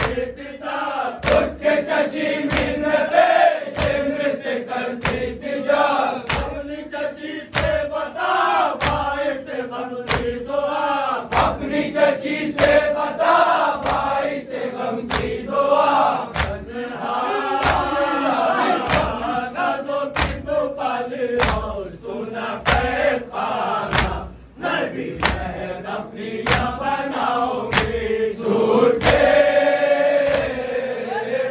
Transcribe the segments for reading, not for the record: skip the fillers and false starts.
उठ के चची मिन्नते शिम्र से करती तिजा अपनी चची से बता भाई से बनती दुआ अपनी चची से बता भाई से गम की दुआ ना तो की तो पाले और सुना पैर खाना मैं भी महल अपनी बनाऊंगी झूठ के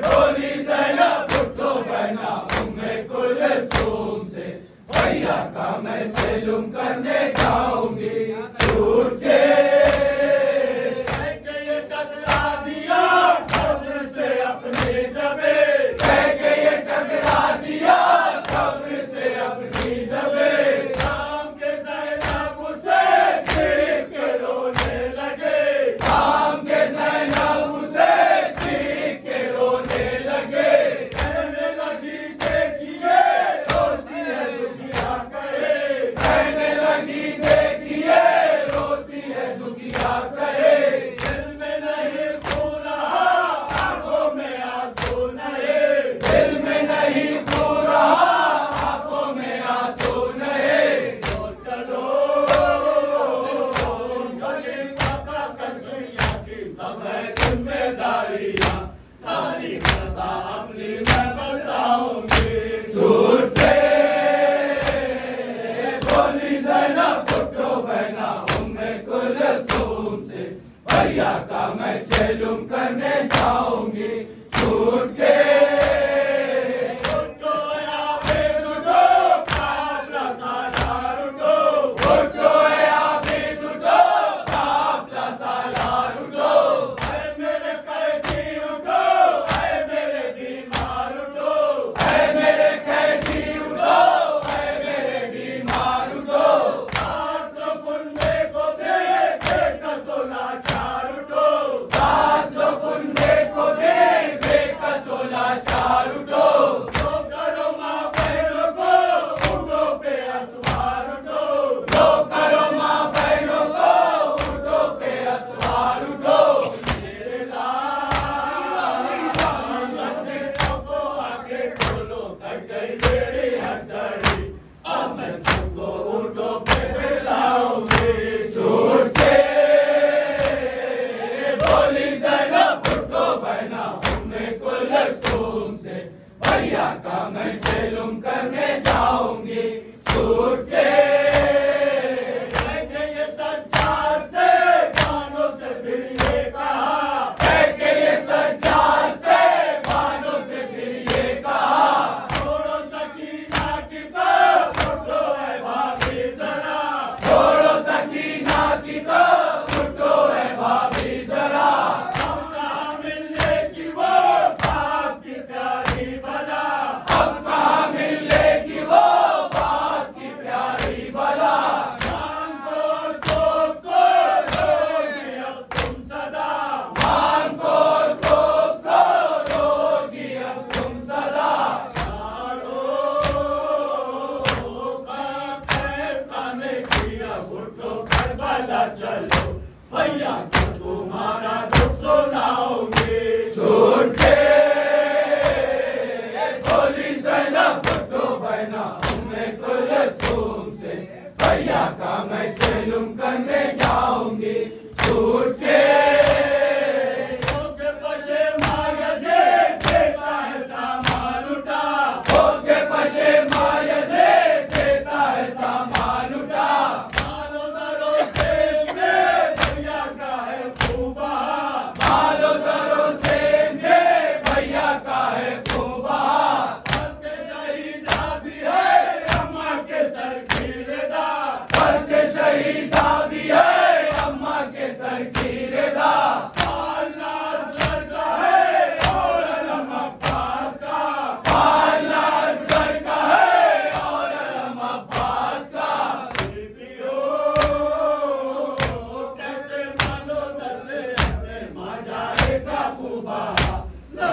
बोली ज़ैनब भुट्टो बहना उम्मे कुलसूम से भैया का मैं चेलुम करने जाऊंगी झूठ के ये टकरा दिया कब्र से अपने जबे ये टकरा दिया कब्र से अपनी जबे शाम के ज़ैनब उसे देख के रोने लगे शाम के ज़ैनब उसे देख के रोने लगे कहने लगी देखिए रोती है दुखिया कहे कहने लगी देखिए रोती है दुखिया कहे दिल में नहीं खो रहा आंखों में आंसू नहीं दिल में नहीं खो रहा आंखों में आंसू नहीं तो चलो गली पापा कर दुनिया की सब है जिम्मेदारियां सारी खता अपनी मैं बताऊंगी झूठ पे बोली ज़ैनब भुट्टो बहना उम्मे कुलसूम से भैया का मैं चेलुम करने जाऊंगी झूठ के भुट्टो या बेदुटो काबला सालार उठो भुट्टो या बेदुटो काबला सालार उठो ऐ मेरे कैदी उठो ऐ मेरे बीमार उठो ऐ मेरे कैदी उठो ऐ मेरे बीमार उठो सात लोग कुंडे को दे कसोला चार उठो सात लोग कुंडे को दे कसोला चार उठो लो करो माँ बहनों को उठो पे असवार उठो लो करो माँ बहनों को उठो पे असवार उठो मेरे लाल को आगे खोलो कट गई मेरी हथकड़ी अब मैं सबको उठो पे लाऊंगी झूठ के बोली ज़ैनब भुट्टो बहना उम्मे कुलसूम से भैया का मैं चेलुम करने जाऊंगी झूठ के ये सज्जाद से बानों से फिर ये कहा ये सज्जाद से बानों से फिर ये कहा छोड़ो सकीना की तो उठो है भाभी जरा छोड़ो सकीना की तो उठो है भाभी जरा हम कहाँ मिलने की वो बाप की प्यारी बला हम कहाँ मिलने की वो बाप की प्यारी बला मांग को रोगी अब तुम सदा मांग को रोगी अब तुम सदा भुट्टो करबला चलो भैया को तुम्हारा दुख सुनाओगे झूठ के बोली ज़ैनब भुट्टो बहना उम्मे कुलसूम से भैया का मैं चेलुम करने जाऊंगी झूठ के पशे मायजे देता है सामान उठा होके पशे मायजे देता है सामान उठा मालो दरो से भैया का है खूबा मालो दरो से भैया का है खूबा के शहीदा भी है अम्मा के सर की रेदा के शहीदा भी है अम्मा के सर की रेदा अल्लाह सर का है और अलम अब्बास का अल्लाह सर का है और अलम अब्बास का कैसे मानो दर्रे माजारे का खूबा ना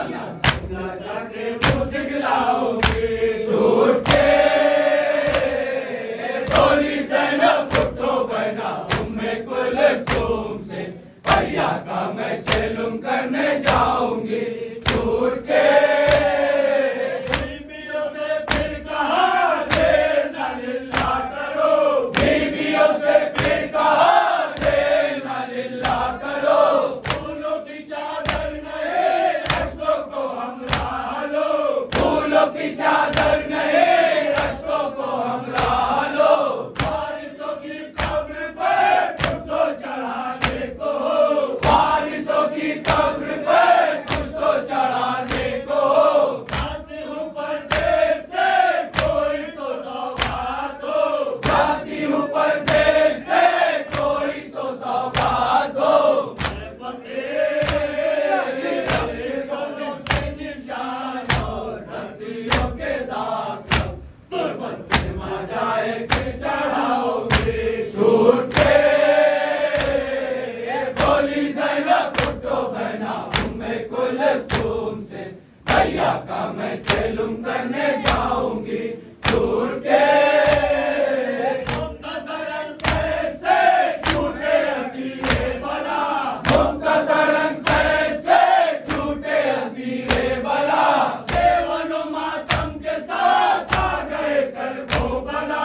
जाके मुँह दिखलाओगे झूठ के बोली ज़ैनब भुट्टो बहना उम्मे कुलसूम से भैया का मैं चेलुम करने जाऊंगी। है कुलसूम से, भैया का मैं चेलुम करने जाऊंगी छूट के। मुक्तसरन कैसे छूटे असीरे बला, मुक्तसरन कैसे छूटे असीरे बला, सेवन मातम के साथ आ गए करबो बला,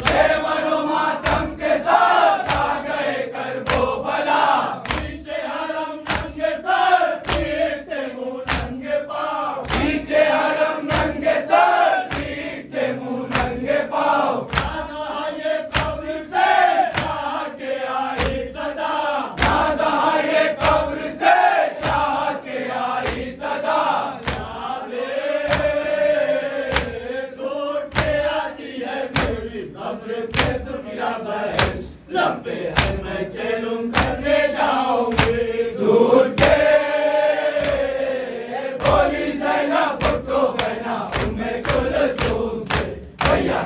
सेवन मातम के साथ आ गए करबो बला। पीछे हरम नंगे सर, पीछे मुंह नंगे पाँव, पीछे हरम नंगे सर, पीछे मुंह नंगे पाँव। ना ये कब्र से शाह के आई सदा, ना ये कब्र से शाह के आई सदा। छोड़ के आती है मेरी कब्र से दुनिया बहस, लब पे है मैं चेलुम करने जाऊंगी छूट के। बोली ज़ैनब भुट्टो बहना उम्मे कुलसूम से, भैया